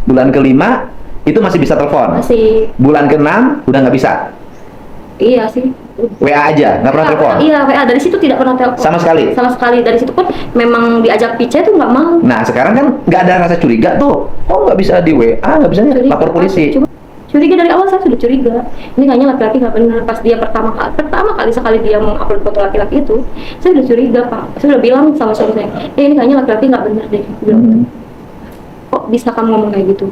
Bulan kelima itu masih bisa telepon. Masih. Bulan keenam udah nggak bisa. Iya sih. WA aja, nggak pernah telepon. Iya, WA dari situ tidak pernah telepon. Sama sekali. Sama sekali, dari situ pun memang diajak pice tuh nggak mau. Nah sekarang kan nggak ada rasa curiga tuh. Oh nggak bisa di WA, nggak bisa lapor polisi. Curiga dari awal, saya sudah curiga. Ini kayaknya laki-laki nggak benar. Pas dia pertama kali sekali dia mengupload foto laki-laki itu, saya udah curiga, Pak. Saya udah bilang sama suami saya, ini kayaknya laki-laki nggak benar deh. Kok bisa kamu ngomong kayak gitu?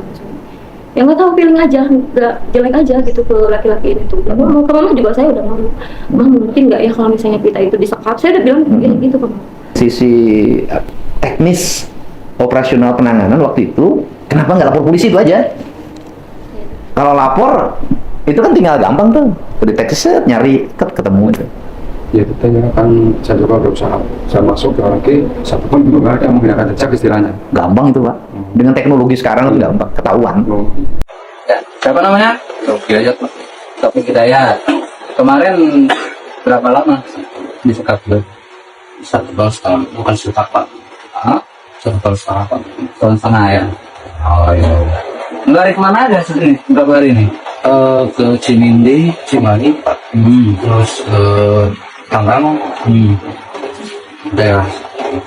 Ya nggak tahu, feeling aja, nggak jelek aja gitu ke laki-laki ini tuh. Mau ke mama juga saya udah malu. Mama mungkin nggak ya kalau misalnya kita itu disekap? Saya udah bilang gitu ke mama. Sisi teknis operasional penanganan waktu itu, kenapa nggak lapor polisi itu aja? Kalau lapor itu kan tinggal gampang tuh, deteksi set, nyari ketemu itu. Ya kita kan saya juga berusaha, saya masuk ke lagi satu pun belum ada menggunakan jejak istilahnya. Gampang itu Pak, dengan teknologi sekarang itu gampang, ketahuan. Ya, siapa namanya? Taufik Hidayat, Pak. Taufik Hidayat. Kemarin berapa lama di sekap dulu? 1 tahun, bukan sekap Pak. Hah? 1 tahun setengah Pak. Tahun setengah ya. Oh iya. Lari kemana aja sini? Berapa hari ini? Ke Cimindi, Cimahi, Pak. Terus ke Tangerang, daerah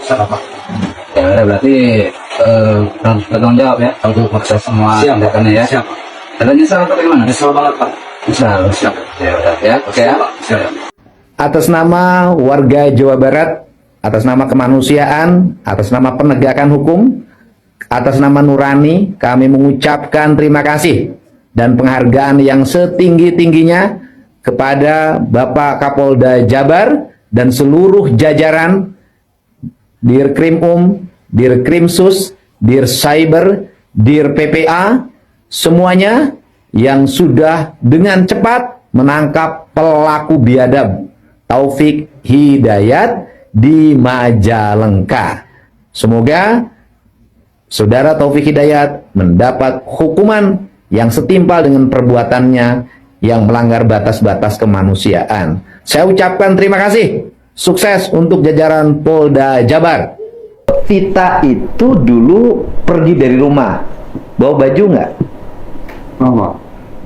sana Pak. Ya udah, berarti bertanggung jawab ya untuk proses semua tindakannya ya. Siap. Ada nyesal atau gimana? Nyesel banget Pak. Nyesal. Siap. Ya udah ya, oke ya. Pak. Siap. Atas nama warga Jawa Barat, atas nama kemanusiaan, atas nama penegakan hukum, atas nama Nurani, kami mengucapkan terima kasih dan penghargaan yang setinggi-tingginya kepada Bapak Kapolda Jabar dan seluruh jajaran Dirkrimum, Dirkrimsus, Dircyber, Dir PPA, semuanya yang sudah dengan cepat menangkap pelaku biadab Taufik Hidayat di Majalengka. Semoga Saudara Taufik Hidayat mendapat hukuman yang setimpal dengan perbuatannya yang melanggar batas-batas kemanusiaan. Saya ucapkan terima kasih. Sukses untuk jajaran Polda Jabar. Vita itu dulu pergi dari rumah. Bawa baju nggak? Bawa.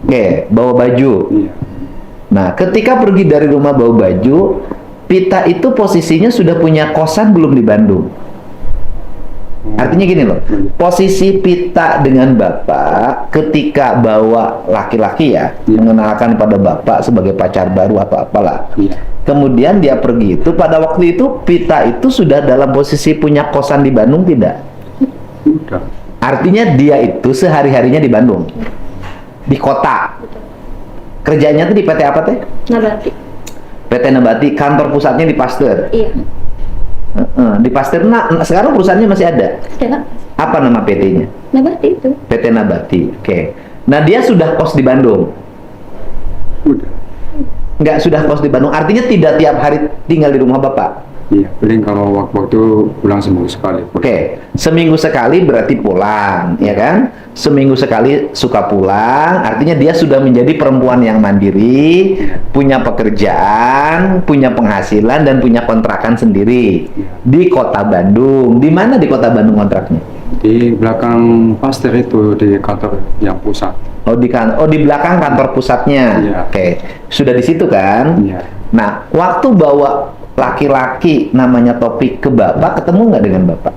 Oke, bawa baju. Iya. Nah, ketika pergi dari rumah bawa baju, Vita itu posisinya sudah punya kosan belum di Bandung? Artinya gini loh, posisi Pita dengan Bapak ketika bawa laki-laki ya, mengenalkan pada Bapak sebagai pacar baru atau apalah. Kemudian dia pergi itu, pada waktu itu Pita itu sudah dalam posisi punya kosan di Bandung tidak? Udah. Artinya dia itu sehari-harinya di Bandung, di kota. Kerjanya tuh di PT apa teh? Nabati. PT Nabati, kantor pusatnya di Pasteur. Iya. Di Pasteur, nah sekarang perusahaannya masih ada? Ada. Apa nama PT-nya? Nabati itu. PT Nabati, oke. Nah dia sudah kos di Bandung? Udah. Nggak sudah kos di Bandung, artinya tidak tiap hari tinggal di rumah Bapak? Iya, paling kalau waktu pulang seminggu sekali. Oke, seminggu sekali berarti pulang, ya kan? Seminggu sekali suka pulang, artinya dia sudah menjadi perempuan yang mandiri, punya pekerjaan, punya penghasilan, dan punya kontrakan sendiri di kota Bandung. Di mana di kota Bandung kontraknya? Di belakang Pasteur itu, di kantor yang pusat. Oh di belakang kantor pusatnya. Iya. Oke, sudah di situ kan? Iya. Nah, waktu bawa laki-laki namanya Topik ke Bapak, ketemu nggak dengan Bapak?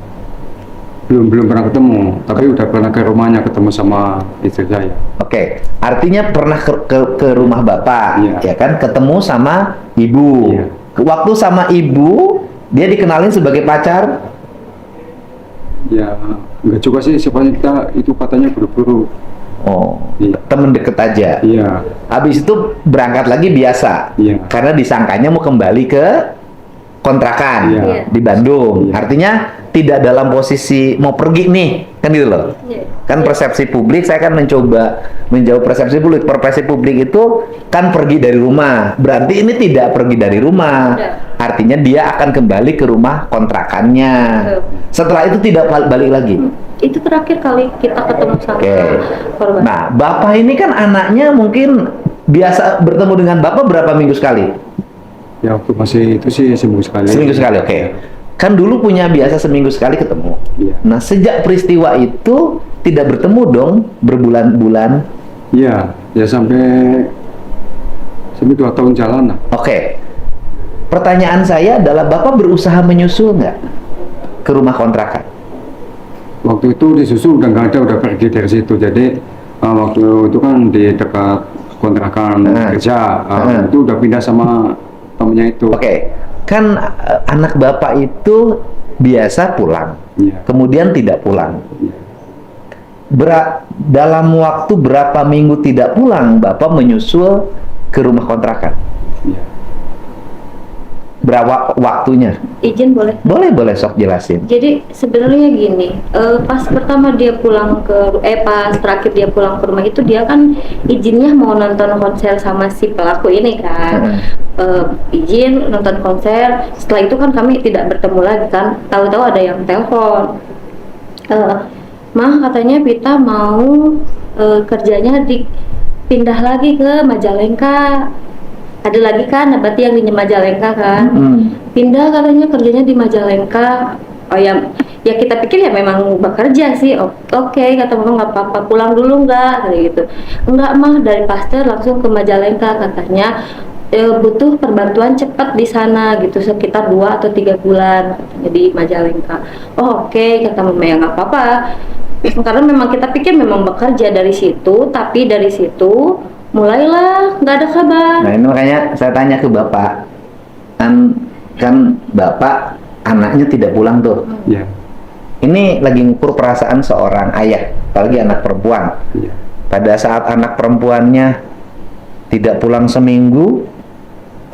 Belum pernah ketemu, tapi udah pernah ke rumahnya ketemu sama istri saya. Oke, artinya pernah ke rumah Bapak, Iya. ya kan? Ketemu sama Ibu. Iya. Waktu sama Ibu, dia dikenalin sebagai pacar. Ya, enggak juga sih, sifatnya kita itu katanya buru-buru. Oh, Iya. temen deket aja. Iya. Habis itu berangkat lagi biasa, Iya. karena disangkanya mau kembali ke kontrakan Iya. di Bandung. Iya. Artinya tidak dalam posisi mau pergi nih, kan gitu loh. Iya. Kan persepsi publik, saya kan mencoba menjawab persepsi publik. Persepsi publik itu kan pergi dari rumah, berarti ini tidak pergi dari rumah. Tidak. Artinya dia akan kembali ke rumah kontrakannya. Betul. Setelah itu tidak balik lagi. Itu terakhir kali kita ketemu sama Oke. korban. Nah, Bapak ini kan anaknya mungkin biasa bertemu dengan Bapak berapa minggu sekali? Ya waktu masih itu sih seminggu sekali. Seminggu sekali, oke. Kan dulu punya biasa seminggu sekali ketemu. Iya. Nah, sejak peristiwa itu tidak bertemu dong berbulan-bulan. Iya, ya sampai 2 tahun jalan lah. Oke. Pertanyaan saya adalah Bapak berusaha menyusul nggak ke rumah kontrakan? Waktu itu disusul udah nggak ada, udah pergi dari situ. Jadi waktu itu kan di dekat kontrakan kerja, itu udah pindah sama temennya itu. Oke. Kan anak Bapak itu biasa pulang, Iya. kemudian tidak pulang. Iya. Dalam waktu berapa minggu tidak pulang, Bapak menyusul ke rumah kontrakan? Iya. Berapa waktunya? Izin boleh? Boleh sok jelasin. Jadi sebenarnya gini, pas pertama dia pulang pas terakhir dia pulang ke rumah itu dia kan izinnya mau nonton konser sama si pelaku ini kan. Izin nonton konser. Setelah itu kan kami tidak bertemu lagi kan. Tahu-tahu ada yang telepon. Mah katanya Pita mau kerjanya dipindah lagi ke Majalengka. Ada lagi kan, berarti yang di Majalengka kan. Pindah katanya kerjanya di Majalengka. Oh ya kita pikir ya memang bekerja sih. Oke, kata mama nggak apa-apa, pulang dulu nggak, kayak gitu. Enggak mah, dari Pasteur langsung ke Majalengka katanya. Butuh perbantuan cepat di sana gitu, sekitar 2 atau 3 bulan katanya di Majalengka. Oh oke, kata mama ya nggak apa-apa. Karena memang kita pikir memang bekerja dari situ, tapi dari situ mulailah nggak ada kabar. Nah, ini makanya saya tanya ke Bapak. Kan Bapak anaknya tidak pulang tuh. Iya. Ini lagi ngukur perasaan seorang ayah, apalagi anak perempuan. Iya. Pada saat anak perempuannya tidak pulang seminggu,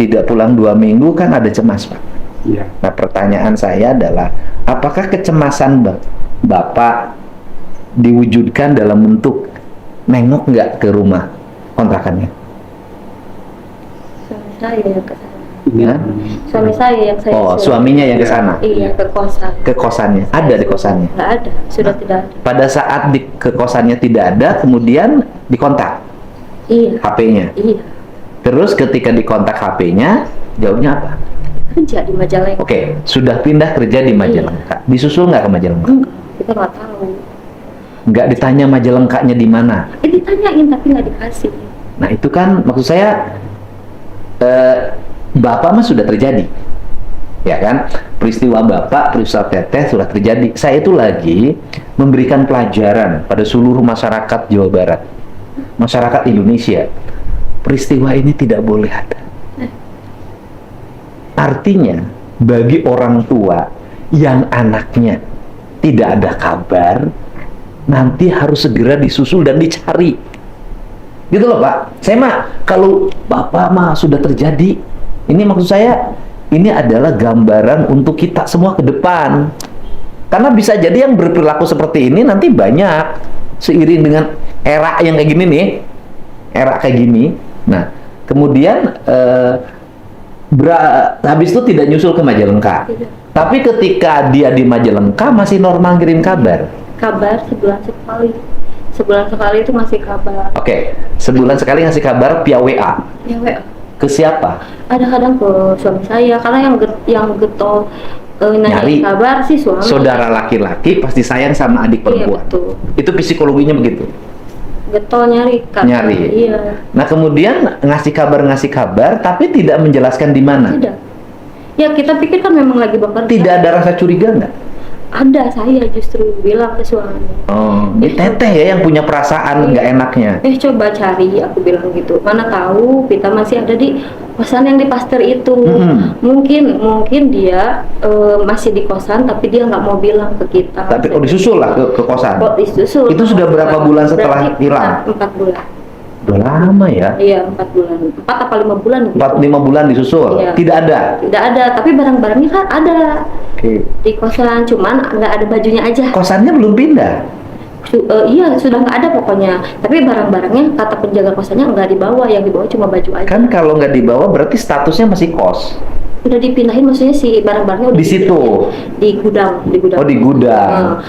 tidak pulang 2 minggu, kan ada cemas, Pak. Iya. Nah, pertanyaan saya adalah, apakah kecemasan Bapak diwujudkan dalam bentuk nengok nggak ke rumah kontrakannya? Suami saya yang ke sana. Ya? Suami saya yang saya Oh, suruh. suaminya yang ke sana? Iya, ke kosan. Ke kosannya? Ada di kosannya? Nggak ada, sudah tidak ada. Pada saat ke kosannya tidak ada, kemudian dikontak Iya. HP-nya. Iya. Terus ketika dikontak HP-nya, jawabnya apa? Kerja di Majalengka. Oke, sudah pindah kerja di Majalengka. Disusul nggak ke Majalengka? Enggak, kita nggak tahu. Nggak ditanya Majalengkanya di mana? Ditanyain tapi nggak dikasih. Nah, itu kan maksud saya, Bapak mah sudah terjadi, ya kan? Peristiwa Bapak, peristiwa Teteh sudah terjadi. Saya itu lagi memberikan pelajaran pada seluruh masyarakat Jawa Barat, masyarakat Indonesia. Peristiwa ini tidak boleh ada. Artinya, bagi orang tua yang anaknya tidak ada kabar, nanti harus segera disusul dan dicari. Gitu loh, Pak. Saya mah, kalau Bapak mah sudah terjadi, ini maksud saya, ini adalah gambaran untuk kita semua ke depan. Karena bisa jadi yang berperilaku seperti ini nanti banyak, seiring dengan era yang kayak gini nih, era kayak gini. Nah, kemudian habis itu tidak nyusul ke Majalengka. Tidak. Tapi ketika dia di Majalengka masih normal ngirim kabar. Kabar sebulan sekali. Sebulan sekali itu masih kabar. Oke, sebulan sekali ngasih kabar via WA. Ya, WA. Ke siapa? Ada kadang ke suami saya, karena yang getol nanya Nyari. kabar sih suami. Saudara laki-laki pasti sayang sama adik Iya, perempuan. betul. Itu psikologinya begitu. Getol nyari kan. Nyari. Iya. Nah, kemudian ngasih kabar, tapi tidak menjelaskan di mana. Tidak. Ya kita pikir kan memang lagi bekerja. Tidak ada rasa curiga nggak? Ada, saya justru bilang ke suami. Oh, ini Teteh ya yang punya perasaan nggak enaknya. Coba cari, aku bilang gitu. Mana tahu kita masih ada di kosan yang di Pasteur itu. Mungkin dia masih di kosan, tapi dia nggak mau bilang ke kita. Tapi disusul lah ke kosan. Kok disusul? Itu sudah berapa bulan setelah Berarti hilang? 4 bulan. Udah lama ya. Iya, 4 bulan. 4 apa 5 bulan gitu. 4-5 bulan disusul. Iya. Tidak ada. Tidak ada, tapi barang-barangnya kan ada Oke. di kosan, cuman nggak ada bajunya aja. Kosannya belum pindah. Iya, sudah nggak ada pokoknya. Tapi barang-barangnya kata penjaga kosannya nggak dibawa, yang dibawa cuma baju aja. Kan kalau nggak dibawa berarti statusnya masih kos. Udah dipindahin, maksudnya si barang-barangnya udah Di situ. di gudang, Oh, di gudang.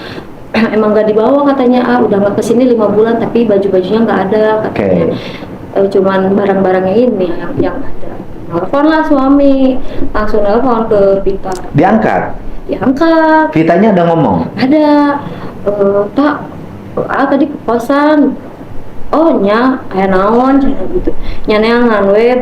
Emang nggak dibawa katanya, udah nggak kesini 5 bulan, tapi baju-bajunya nggak ada katanya. Cuman barang-barangnya ini yang ada. Telepon lah suami, langsung telepon ke Pita. Diangkat. Diangkat, Vitanya ada ngomong. ada Pak, tadi ke kosan. Oh nya, aya naon cenah gitu. Nya neangan we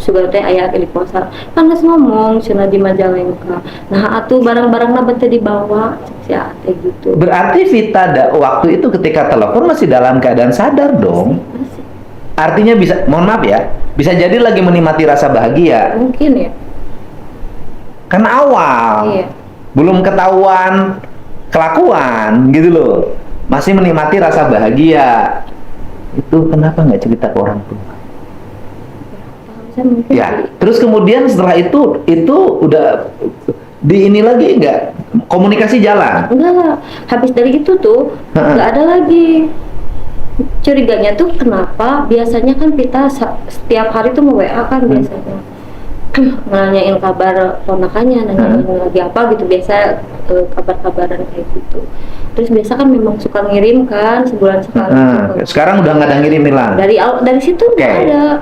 sugar teh aya di kosan. Kan geus ngomong cenah di Majalengka. Nah atuh barang-barangna teh dibawa si ate gitu. Berarti Vita waktu itu ketika telepon masih dalam keadaan sadar dong. Masih. Artinya bisa, mohon maaf ya, bisa jadi lagi menikmati rasa bahagia. Mungkin ya. Kan awal. Iya. Belum ketahuan kelakuan gitu loh. Masih menikmati rasa bahagia. Itu kenapa nggak cerita ke orang tua? Saya mungkin Ya, terus kemudian setelah itu udah di ini lagi nggak komunikasi jalan? enggak, habis dari itu tuh Heeh. nggak ada lagi. Curiganya tuh kenapa biasanya kan kita setiap hari tuh nge-WA kan biasanya nanyain kabar ponakannya, nanyain lagi apa gitu, biasa kabar-kabaran kayak gitu. Terus biasa kan memang suka ngirim kan sebulan sekali gitu. Sekarang udah nggak ada ngirimin lah. Dari situ nggak Oke. ada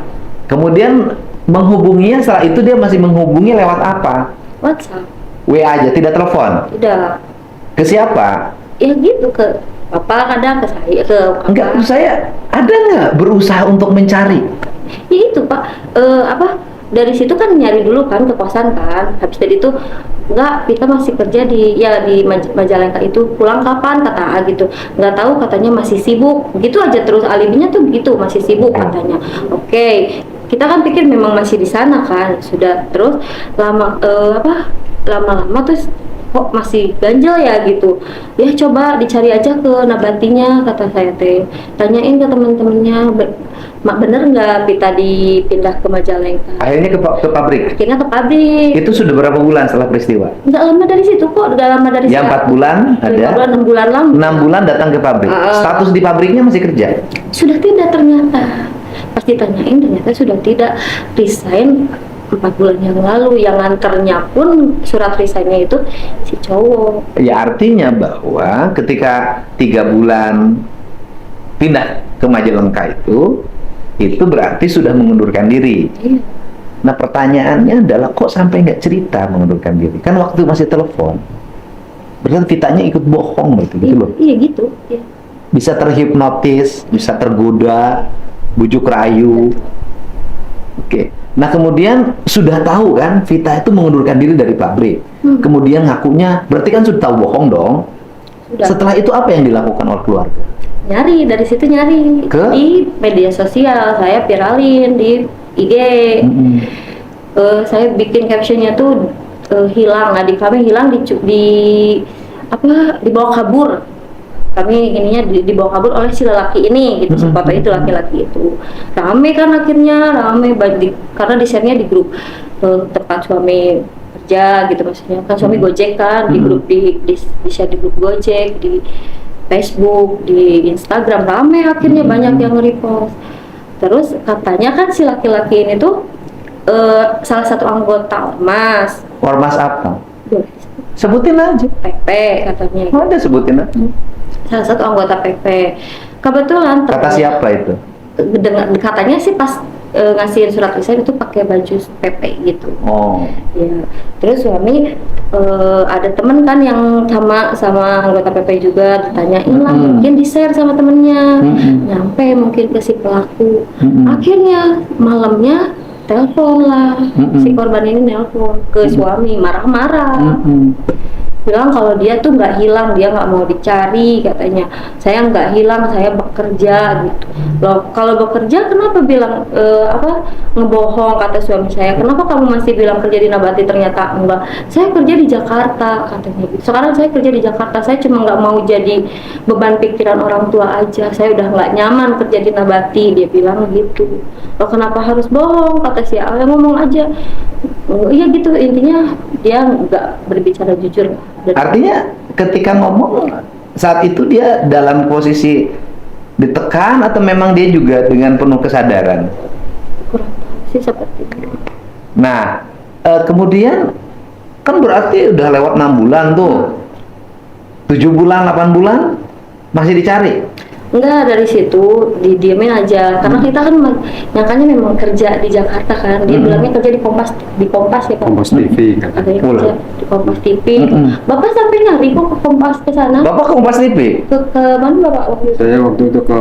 Kemudian menghubunginya setelah itu dia masih menghubungi lewat apa? WhatsApp, WA aja, tidak telepon. tidak Ke siapa? ya gitu, ke papa kadang, ke saya, ke Enggak, kakak. saya ada nggak berusaha untuk mencari? Ya itu Pak, dari situ kan nyari dulu kan ke kosan kan. Habis dari itu enggak, kita masih kerja di Majalengka itu, pulang kapan kata A gitu. Nggak tahu, katanya masih sibuk. Gitu aja terus alibinya tuh begitu, masih sibuk katanya. Oke. Kita kan pikir memang masih di sana kan. Sudah terus lama-lama terus kok masih ganjel ya gitu. Ya coba dicari aja ke nabatinya kata saya teh. Tanyain ke teman-temannya, bener nggak Pita dipindah ke Majalengka. Akhirnya ke pabrik. Akhirnya ke pabrik. Itu sudah berapa bulan setelah peristiwa? Nggak lama dari situ kok, nggak lama dari Ya 4 bulan 5 ada. bulan, 6 bulan lama. 6 bulan datang ke pabrik. Status di pabriknya masih kerja. Sudah tidak ternyata. Pas ditanyain ternyata sudah tidak, resign 4 bulan yang lalu. Yang nganternya pun surat resignnya itu si cowok. Ya artinya bahwa ketika 3 bulan pindah ke Majalengka itu berarti sudah mengundurkan diri. Iya. Nah pertanyaannya adalah kok sampai nggak cerita mengundurkan diri? Kan waktu masih telepon. Berarti Vitanya ikut bohong berarti gitu loh. Iya gitu. Iya. Bisa terhipnotis, bisa tergoda, bujuk rayu. Oke. Nah kemudian sudah tahu kan Vita itu mengundurkan diri dari pabrik. Kemudian ngakunya, berarti kan sudah tahu bohong dong. Sudah. Setelah itu apa yang dilakukan oleh keluarga? Nyari, dari situ nyari Ke? di media sosial, saya viralin di IG. Saya bikin captionnya tuh hilang, adik kami hilang dibawa kabur. Kami ininya dibawa kabur oleh si lelaki ini gitu, si foto itu laki-laki itu. Rame kan akhirnya, karena di-share-nya di grup tempat suami kerja gitu, maksudnya kan suami Gojek kan, di grup di-share di grup Gojek, di Facebook, di Instagram, rame akhirnya, banyak yang nge-repost. Terus katanya kan si laki-laki ini tuh salah satu anggota Ormas. Ormas apa? Boleh Sebutin aja. PP katanya. Ada sebutin aja. Salah satu anggota PP. Kebetulan Kata siapa itu? katanya sih pas ngasihin surat resign itu pakai baju PP gitu. Oh. Ya. Terus suami ada temen kan yang sama anggota PP juga, ditanyain lah, mungkin di-share sama temennya, nyampe mungkin ke si pelaku. Akhirnya malamnya telepon lah, si korban ini nelpon ke suami, marah-marah. Bilang kalau dia tuh nggak hilang, dia nggak mau dicari katanya. Saya nggak hilang, saya bekerja gitu. Loh, kalau bekerja kenapa bilang ngebohong, kata suami saya. Kenapa kamu masih bilang kerja di Nabati, ternyata enggak. Saya kerja di Jakarta katanya gitu. Sekarang saya kerja di Jakarta, saya cuma nggak mau jadi beban pikiran orang tua aja. Saya udah nggak nyaman kerja di Nabati, dia bilang gitu. Loh, kenapa harus bohong, kata si Al, ngomong aja. Iya gitu, intinya dia nggak berbicara jujur. Artinya ketika ngomong saat itu dia dalam posisi ditekan atau memang dia juga dengan penuh kesadaran? Kurang tahu sih seperti itu. Nah, kemudian kan berarti udah lewat 6 bulan tuh. 7 bulan, 8 bulan masih dicari. Enggak, dari situ didiemin aja karena kita kan nyangkanya memang kerja di Jakarta kan. Dia bilangnya kerja di Kompas ya Pak. Kompas TV kan. Katanya Full. kerja di Kompas TV. Mm-mm. Bapak sampai nyari kok ke Kompas ke sana. Bapak ke Kompas TV? Ke mana Bapak waktu itu? Saya waktu itu ke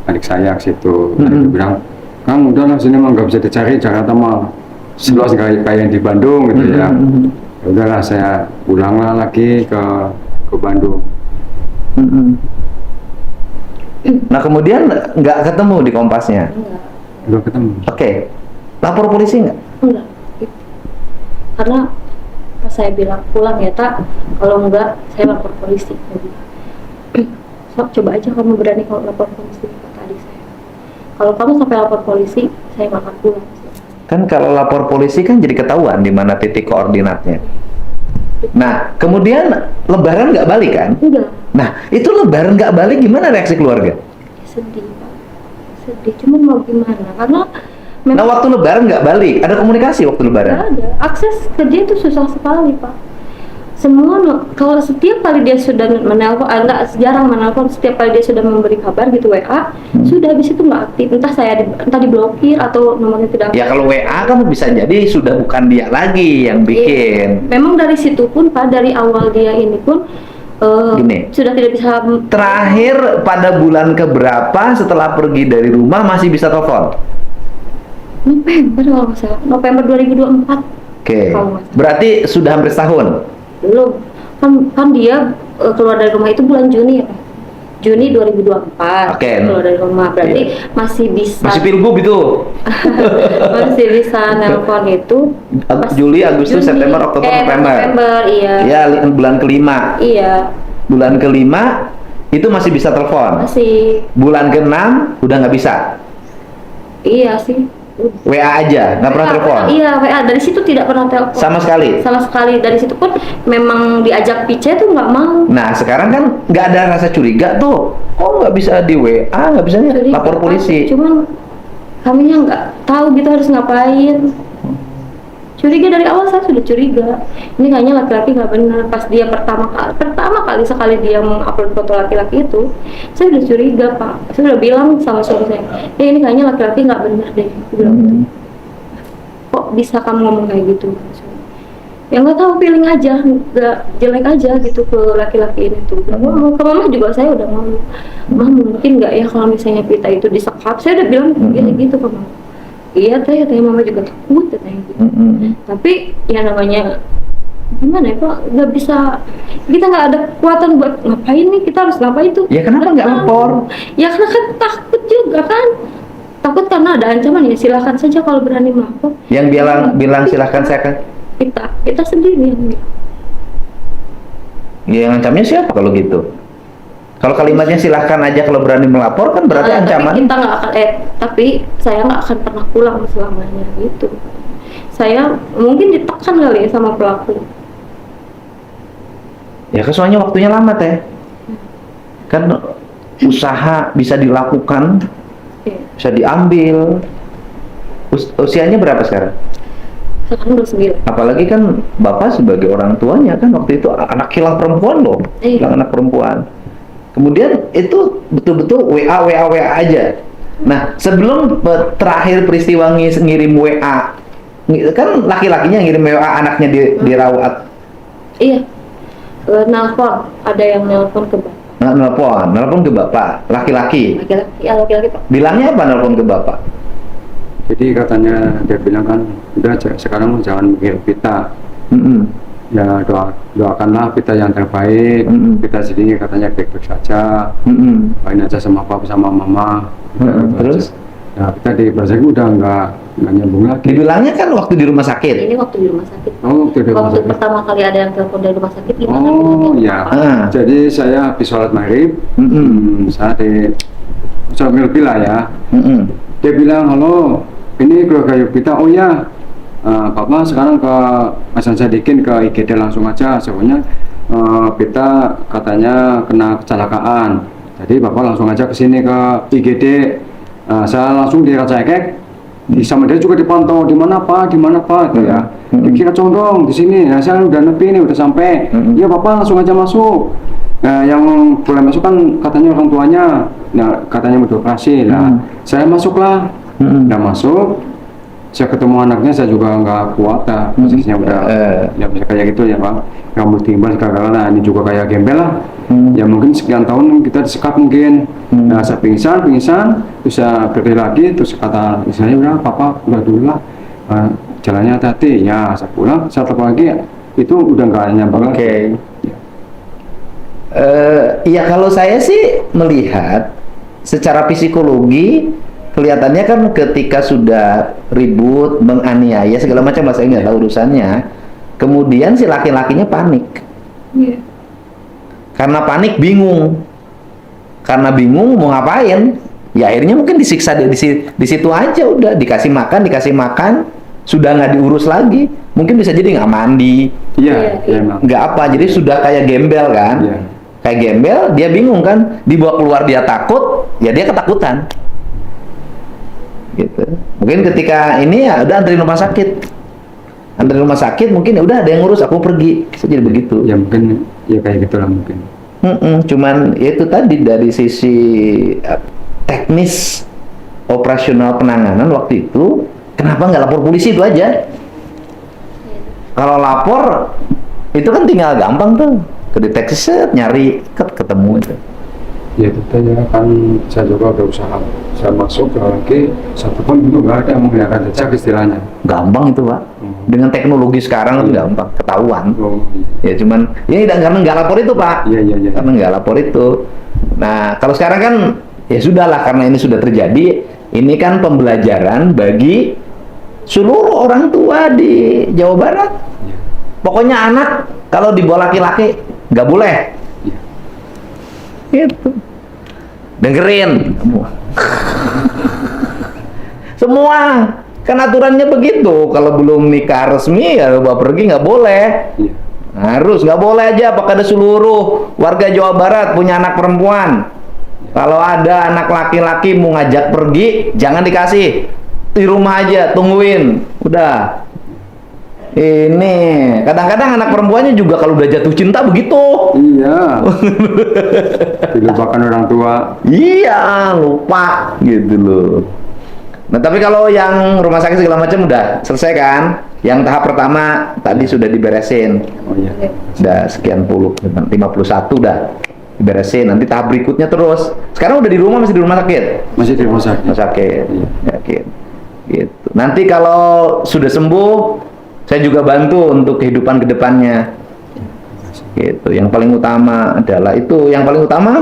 adik saya ke situ. Dia bilang, Kang udahlah sini mah nggak bisa dicari, Jakarta mah seluas kayak yang di Bandung gitu ya. Ya udahlah saya pulanglah lagi ke Bandung. Nah kemudian nggak ketemu di Kompasnya. Enggak. Udah ketemu. Oke, lapor polisi nggak? Enggak. Karena pas saya bilang pulang ya tak, kalau enggak saya lapor polisi. So, coba aja kamu berani kalau lapor polisi, kata adik saya. Kalau kamu sampai lapor polisi, saya nggak akan pulang. Kan kalau lapor polisi kan jadi ketahuan di mana titik koordinatnya. Nah, kemudian Lebaran nggak balik kan? Enggak. Nah, itu Lebaran nggak balik gimana reaksi keluarga? Sedih Pak, sedih. Cuman mau gimana? Karena Nah, memang waktu Lebaran nggak balik, ada komunikasi waktu nggak Lebaran? ada. Akses ke dia itu susah sekali Pak. Semua kalau setiap kali dia sudah menelpon, enggak jarang menelpon, setiap kali dia sudah memberi kabar gitu WA, sudah habis itu nggak aktif. Entah diblokir atau nomornya tidak aktif. Ya kalau WA kan bisa jadi sudah bukan dia lagi yang bikin. Memang dari situ pun Pak, dari awal dia ini pun Gini. sudah tidak bisa. Terakhir pada bulan keberapa setelah pergi dari rumah masih bisa telepon? November kalau nggak salah, November 2024. Oke, Kalau nggak salah. berarti sudah hampir setahun. Belum, kan dia keluar dari rumah itu bulan Juni ya Pak. Juni 2024 Oke. keluar dari rumah, berarti masih bisa Masih pilgub itu. masih bisa nelpon itu pas Juli, Agustus, September, Oktober, November. November, iya. Ya, bulan kelima. Iya, Bulan kelima itu masih bisa telepon. masih. Bulan keenam udah nggak bisa. Iya sih. WA aja, nggak pernah WA, telepon. Iya, WA dari situ tidak pernah telepon. Sama sekali. Sama sekali. Dari situ pun memang diajak pice tuh nggak mau. Nah, sekarang kan nggak ada rasa curiga tuh. Oh, nggak bisa di WA, nggak bisa Curiga, lapor polisi. Cuman kaminya nggak tahu gitu harus ngapain. Curiga dari awal, saya sudah curiga. Ini kayaknya laki-laki nggak benar. Pas dia pertama kali sekali dia mengupload foto laki-laki itu, saya udah curiga Pak. Saya udah bilang sama suami saya, ini kayaknya laki-laki nggak benar deh. Aku bilang gitu. Kok bisa kamu ngomong kayak gitu? Ya nggak tahu, feeling aja, nggak jelek aja gitu ke laki-laki ini tuh. Mau ke mama juga saya udah ngomong, mah mungkin nggak ya kalau misalnya Pita itu disekap. Saya udah bilang gitu ke mama. Iya teh, mama juga takut katanya gitu. Tapi ya namanya gimana ya Pak, nggak bisa, kita nggak ada kekuatan buat ngapain nih, kita harus ngapain tuh. Ya kenapa nggak tahu. lapor? Ya karena kan takut juga kan, takut karena ada ancaman. Ya silahkan saja kalau berani melapor. Yang bilang silahkan saya kan. Kita sendiri yang bilang. Ya, yang ancamnya siapa kalau gitu? Kalau kalimatnya silahkan aja kalau berani melapor kan berarti Tapi ancaman. kita nggak akan, tapi saya nggak akan pernah pulang selamanya gitu. Saya mungkin ditekan kali ya sama pelaku. Ya kan soalnya waktunya lama teh. Kan usaha bisa dilakukan, Iya. bisa diambil. Usianya berapa sekarang? Sekarang 29. Apalagi kan bapak sebagai orang tuanya kan waktu itu anak hilang perempuan loh, Iya. hilang anak perempuan. Kemudian itu betul-betul WA aja. Nah sebelum terakhir peristiwa ngirim WA, kan laki-lakinya ngirim WA anaknya dirawat. Iya. Nelpon, ada yang nelpon ke bapak. Nelpon ke bapak, laki-laki. Laki-laki Pak. Bilangnya apa nelpon ke bapak? Jadi katanya dia bilang kan, udah sekarang jangan mikir Pita. Ya doakanlah Pita yang terbaik. Pita sendiri katanya baik-baik saja. Main aja sama papa sama mama. Terus? Ya kita di bahasa udah nggak nyambung lagi. Dibilangnya kan waktu di rumah sakit. Ini waktu di rumah sakit. Oh, waktu di rumah Waktu sakit. pertama kali ada yang telepon dari rumah sakit gimana? Oh ya. Ah. Jadi saya habis sholat maghrib, saya di sholat maghrib lah ya. Dia bilang, halo, ini keluarga Yupita. Oh ya, Papa sekarang ke Hasan Sadikin ke IGD langsung aja. Soalnya Pita katanya kena kecelakaan. Jadi Bapak langsung aja ke sini ke IGD. Saya langsung dicekek. Sama dia juga dipantau, di mana Pak, gitu ya. Dikira condong di sini. Nah, saya udah nepi nih, udah sampai. Iya Bapak langsung aja masuk. Nah, yang boleh masuk kan katanya orang tuanya, nah katanya mau dioperasi. Nah, saya masuklah. Nah, masuk, saya ketemu anaknya, saya juga nggak kuat, nah, posisinya udah ya bisa kayak gitu ya Pak. Rambut timbal segala, nah ini juga kayak gembel lah. Ya mungkin sekian tahun kita disekap mungkin. Nah, saya pingsan, terus saya berdiri lagi, terus kata saya udah papa udah dulu lah. Jalannya hati-hati, ya saya pulang, saya telepon lagi, itu udah nggak nyambung lagi. Oke. Ya kalau saya sih melihat secara psikologi kelihatannya kan ketika sudah ribut, menganiaya segala macam, saya nggak tahu urusannya. Kemudian si laki-lakinya panik. Iya. Karena panik bingung. Karena bingung mau ngapain? Ya akhirnya mungkin disiksa di situ aja, udah dikasih makan, sudah nggak diurus lagi. Mungkin bisa jadi nggak mandi, Iya, iya emang. nggak apa, jadi sudah kayak gembel kan. Iya. Kayak gembel, dia bingung kan, dibawa keluar dia takut, ya dia ketakutan. Gitu. Mungkin ketika ini ya udah antri rumah sakit, mungkin ya udah ada yang ngurus, aku pergi, bisa jadi begitu. Ya mungkin ya kayak gitulah mungkin. Cuman ya itu tadi dari sisi teknis operasional penanganan waktu itu, kenapa nggak lapor polisi, itu aja. Kalau lapor itu kan tinggal gampang tuh, kedeteksi set, nyari ketemu itu. Ya itu tanya kan, saya juga udah usaha, saya masuk lagi, satu pun itu nggak ada menggunakan jejak istilahnya. Gampang itu Pak, dengan teknologi sekarang itu gampang, ketahuan. Ya cuman, ya karena nggak lapor itu Pak, Iya. karena nggak lapor itu. Nah kalau sekarang kan, ya sudahlah, karena ini sudah terjadi, ini kan pembelajaran bagi seluruh orang tua di Jawa Barat. Pokoknya anak kalau dibawa laki-laki nggak boleh. Gitu. Dengerin semua kan aturannya begitu. Kalau belum nikah resmi ya bawa pergi nggak boleh. Harus nggak boleh aja. Apakah ada seluruh warga Jawa Barat punya anak perempuan, kalau ada anak laki-laki mau ngajak pergi, jangan dikasih, di rumah aja tungguin. Udah. Ini kadang-kadang anak perempuannya juga kalau udah jatuh cinta begitu. Iya. Dilupakan orang tua. Iya, lupa gitu loh. Nah, tapi kalau yang rumah sakit segala macam udah selesai kan? Yang tahap pertama tadi sudah diberesin. Oh iya. Udah sekian puluh, 51 udah diberesin. Nanti tahap berikutnya terus. Sekarang udah di rumah, masih di rumah sakit? Masih di rumah sakit. Rumah sakit. Iya. Yakin. Gitu. Nanti kalau sudah sembuh, saya juga bantu untuk kehidupan kedepannya. Gitu. Yang paling utama adalah itu. Yang paling utama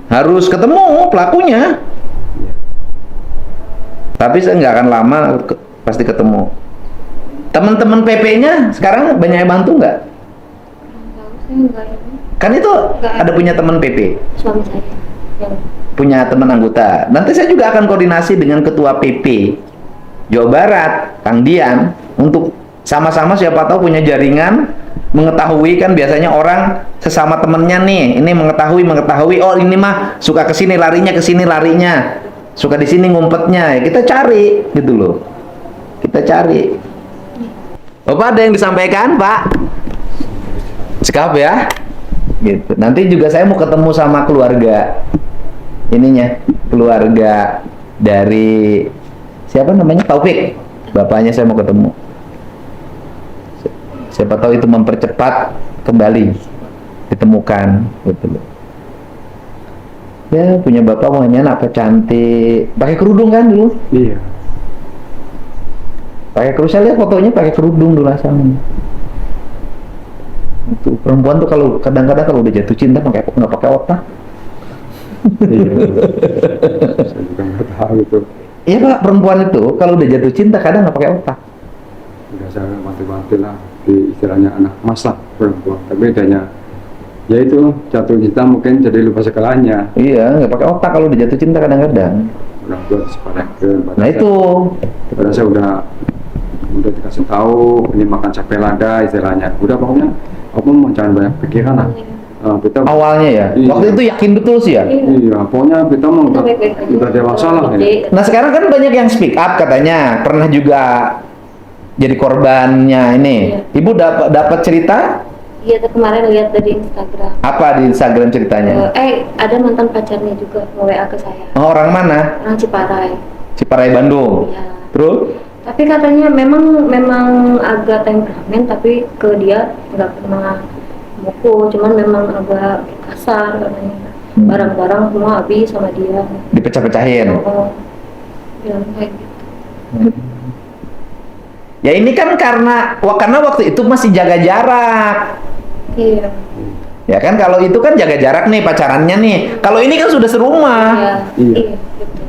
harus ketemu pelakunya. Tapi saya nggak akan lama, pasti ketemu. Teman-teman PP-nya sekarang banyak yang bantu nggak? Saya enggak. Kan itu ada punya teman PP, Suami saya. Yang punya teman anggota. Nanti saya juga akan koordinasi dengan Ketua PP Jawa Barat, Kang Dian, untuk sama-sama siapa tahu punya jaringan, mengetahui kan biasanya orang sesama temennya nih, ini mengetahui, oh ini mah suka kesini larinya, suka di sini ngumpetnya, ya kita cari gitu loh, kita cari. Bapak ada yang disampaikan Pak? Cekap ya, gitu. Nanti juga saya mau ketemu sama keluarga ininya, keluarga dari siapa namanya, Taufik, bapaknya saya mau ketemu. Siapa tahu itu mempercepat kembali ditemukan, gitu loh. Ya punya bapak maunya apa cantik, pakai kerudung kan dulu? Iya. Pakai kerudung, saya lihat fotonya pakai kerudung dulu sama. Itu perempuan tuh kalau kadang-kadang kalau udah jatuh cinta nggak pakai otak. Iya. Saya juga nggak tahu itu. Iya Pak, perempuan itu kalau udah jatuh cinta kadang nggak pakai otak. Udah saya mati-mati lah, di istilahnya anak mas lah perempuan. Tapi bedanya ya itu jatuh cinta mungkin jadi lupa segalanya. Iya, nggak pakai otak kalau udah jatuh cinta kadang-kadang. Orang tua sepadan. Nah itu. Padahal saya udah dikasih tahu ini makan capek lada istilahnya. Udah pokoknya aku mau jangan banyak pikiran lah. Kita Awalnya ya, Iya. waktu itu yakin betul sih ya. Iya, pokoknya kita mau Udah baik-baik aja. udah dewasa lah ya. Nah sekarang kan banyak yang speak up katanya, pernah juga jadi korbannya ini. Iya. Ibu dapat cerita Iya, tuh kemarin lihat dari Instagram. Apa di Instagram ceritanya? Ada mantan pacarnya juga nge-WA ke saya. Oh, orang mana? Orang Ciparai. Ciparai Bandung. Iya. Terus? Tapi katanya memang agak temperamen, tapi ke dia nggak pernah mukul, cuman memang agak kasar katanya. Barang-barang semua habis sama dia. Dipecah-pecahin. Oh, bilang kayak gitu. Ya ini kan karena waktu itu masih jaga jarak. Iya. Ya kan, kalau itu kan jaga jarak nih pacarannya nih. Kalau ini kan sudah serumah. Iya. Iya. Iya, betul.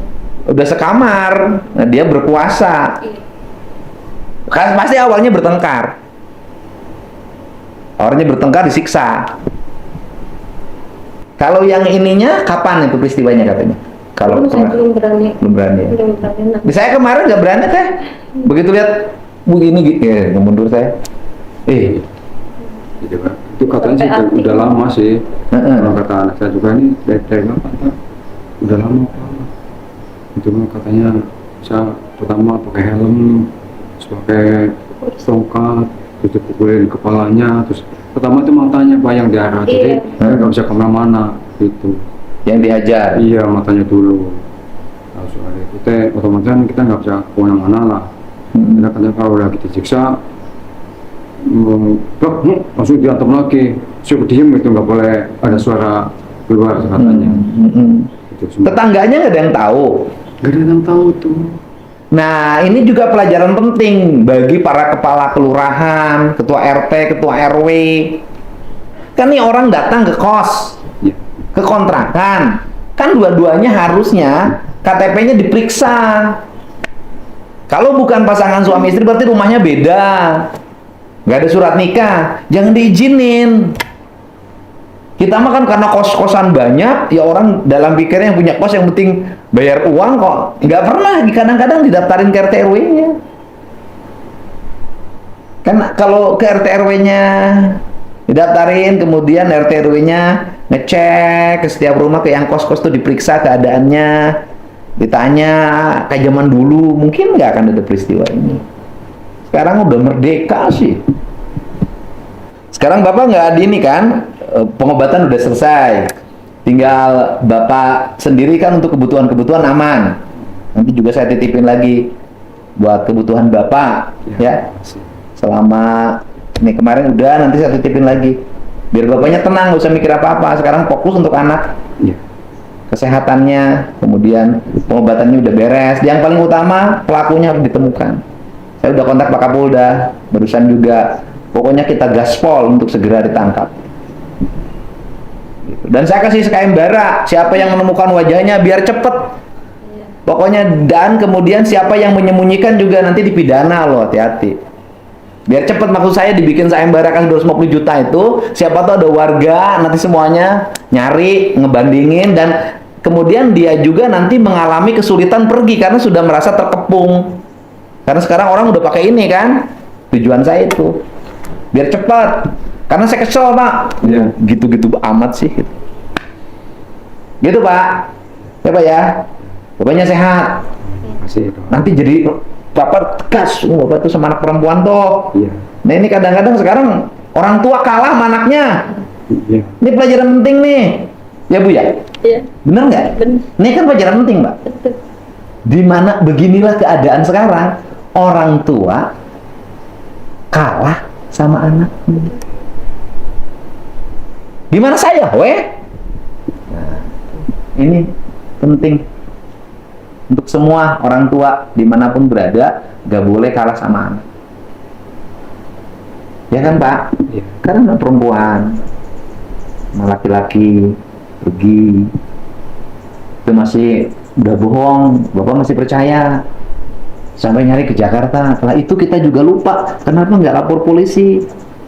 Udah sekamar. Nah, dia berkuasa. Iya. Kan pasti awalnya bertengkar. Awalnya bertengkar, disiksa. Kalau yang ininya kapan itu peristiwanya katanya? Kalau Saya belum berani. belum berani. Ya? Belum berani. Nah. Di saya kemarin nggak berani teh. Begitu lihat bu ini ya mundur saya. Gitu kan. Itu katanya sih udah lama sih. Kalau kata anak saya juga ini dari apa? Udah lama Pak. Itu mah katanya saya pertama pakai helm, terus pakai tongkat, terus dipukulin kepalanya, terus pertama itu matanya Pak yang diarah, jadi nggak bisa kemana-mana gitu. Yang dihajar. Iya, matanya dulu. Nah, soal itu teh otomatis kan kita nggak bisa kemana-mana lah. Karena katanya kalau lagi disiksa, langsung diantem lagi, suruh diem itu, nggak boleh ada suara keluar katanya. Gitu, semua. Tetangganya nggak ada yang tahu. Nggak ada yang tahu tuh. Nah, ini juga pelajaran penting bagi para kepala kelurahan, ketua RT, ketua RW. Kan nih orang datang ke kos, Ya. ke kontrakan. Kan dua-duanya harusnya KTP-nya diperiksa. Kalau bukan pasangan suami istri berarti rumahnya beda. Nggak ada surat nikah, jangan diizinin. Kita mah kan karena kos-kosan banyak, ya orang dalam pikirnya yang punya kos yang penting bayar uang kok. Nggak pernah, kadang-kadang didaftarin ke RT RW-nya. Kan kalau ke RT RW-nya didaftarin, kemudian RT RW-nya ngecek ke setiap rumah, ke yang kos-kos tuh diperiksa keadaannya, ditanya kayak zaman dulu, mungkin nggak akan ada peristiwa ini. Sekarang udah merdeka sih. Sekarang Bapak nggak ada ini kan, pengobatan udah selesai. Tinggal Bapak sendiri kan untuk kebutuhan-kebutuhan aman. Nanti juga saya titipin lagi buat kebutuhan Bapak, ya. Selama ini kemarin udah, nanti saya titipin lagi. Biar Bapaknya tenang, nggak usah mikir apa-apa. Sekarang fokus untuk anak. Iya. Kesehatannya, kemudian pengobatannya udah beres. Yang paling utama pelakunya harus ditemukan. Saya udah kontak Pak Kapolda barusan juga. Pokoknya kita gaspol untuk segera ditangkap. Dan saya kasih sayembara, siapa yang menemukan wajahnya biar cepet. Pokoknya, dan kemudian siapa yang menyembunyikan juga nanti dipidana loh, hati-hati. Biar cepet, maksud saya dibikin sayembara kan 250 juta itu, siapa tahu ada warga nanti semuanya nyari, ngebandingin, dan kemudian dia juga nanti mengalami kesulitan pergi karena sudah merasa terkepung. Karena sekarang orang udah pakai ini kan, tujuan saya itu biar cepat. Karena saya kesel Pak, gitu-gitu amat sih. Gitu Pak, ya Pak ya. Bapaknya sehat. Masih. Nanti jadi Bapak tegas, Bapak itu sama anak perempuan toh. Iya. Nah ini kadang-kadang sekarang orang tua kalah sama anaknya. Iya. Ini pelajaran penting nih, ya Bu ya. Iya. Bener nggak? Bener. Ini kan pelajaran penting Mbak. Betul. Dimana beginilah keadaan sekarang, orang tua kalah sama anak. Gimana saya, weh? Nah, ini penting untuk semua orang tua dimanapun berada, gak boleh kalah sama anak. Ya kan Pak? Iya. Karena perempuan, sama laki-laki pergi, itu masih udah bohong, Bapak masih percaya. Sampai nyari ke Jakarta. Setelah itu kita juga lupa. Kenapa nggak lapor polisi?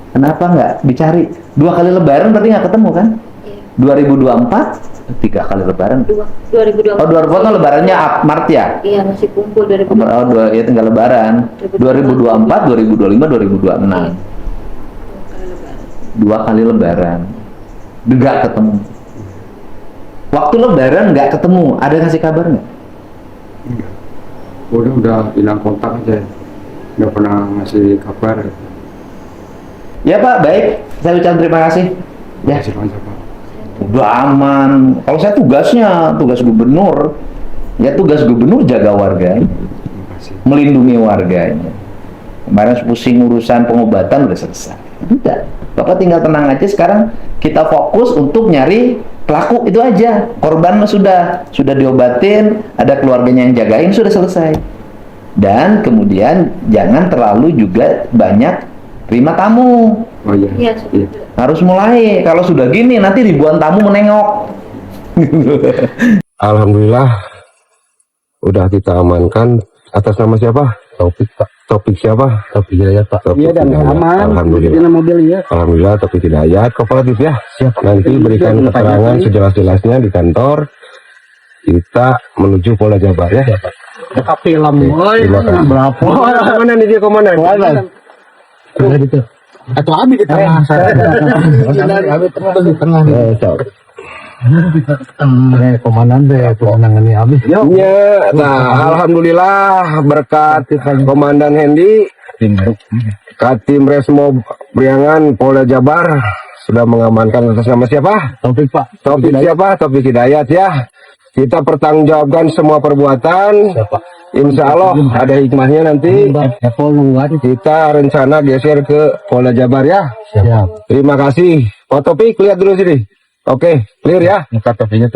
Kenapa nggak dicari? 2 kali lebaran berarti nggak ketemu kan? Iya. 2024, 3 kali lebaran. 2020. Oh, 2024 lebarannya Maret ya? Iya, masih kumpul 2020. Oh, ya tinggal lebaran. 2024, 2025, 2026. Iya. 2 kali lebaran. Nggak ketemu. Waktu lebaran nggak ketemu. Ada ngasih kabar nggak? Enggak. Udah hilang kontak aja, nggak pernah ngasih kabar. Ya Pak, baik. Saya ucapkan terima kasih. Ya, Silakan Pak. udah aman. Kalau saya tugas gubernur. Ya tugas gubernur jaga warga, Terima kasih. melindungi warganya. Kemarin pusing urusan pengobatan udah selesai. Udah, Bapak tinggal tenang aja. Sekarang kita fokus untuk nyari pelaku itu aja. Korban mah sudah diobatin, ada keluarganya yang jagain, sudah selesai. Dan kemudian jangan terlalu juga banyak terima tamu. Oh iya. Iya, Iya. Harus mulai. Kalau sudah gini nanti ribuan tamu menengok. Alhamdulillah udah kita amankan. Atas nama siapa? Taufik Pak. Taufik siapa? Taufik Hidayat Pak. Iya, dan aman. Alhamdulillah. Ini mobil ya. Alhamdulillah Taufik Hidayat. Kooperatif ya. Siap. Nanti berikan keterangan sejelas-jelasnya di kantor. Kita menuju Polda Jabar ya. Dekat film. Terima kasih. Berapa? Komandan ini dia komandan. Ada gitu. Atau Abi di tengah. Abi di tengah. Komandan deh, komandan ini habis. Ya, nah alhamdulillah berkat Komandan Hendy, Katim Resmo Briangan Polda Jabar sudah mengamankan atas nama siapa? Taufik Pak. Taufik siapa? Taufik Hidayat ya. Kita pertanggungjawabkan semua perbuatan. Insya Allah ada hikmahnya nanti. Kita rencana geser ke Polda Jabar ya. Siap. Terima kasih. Pak Taufik lihat dulu sini. Oke, clear ya. Muka Taufiknya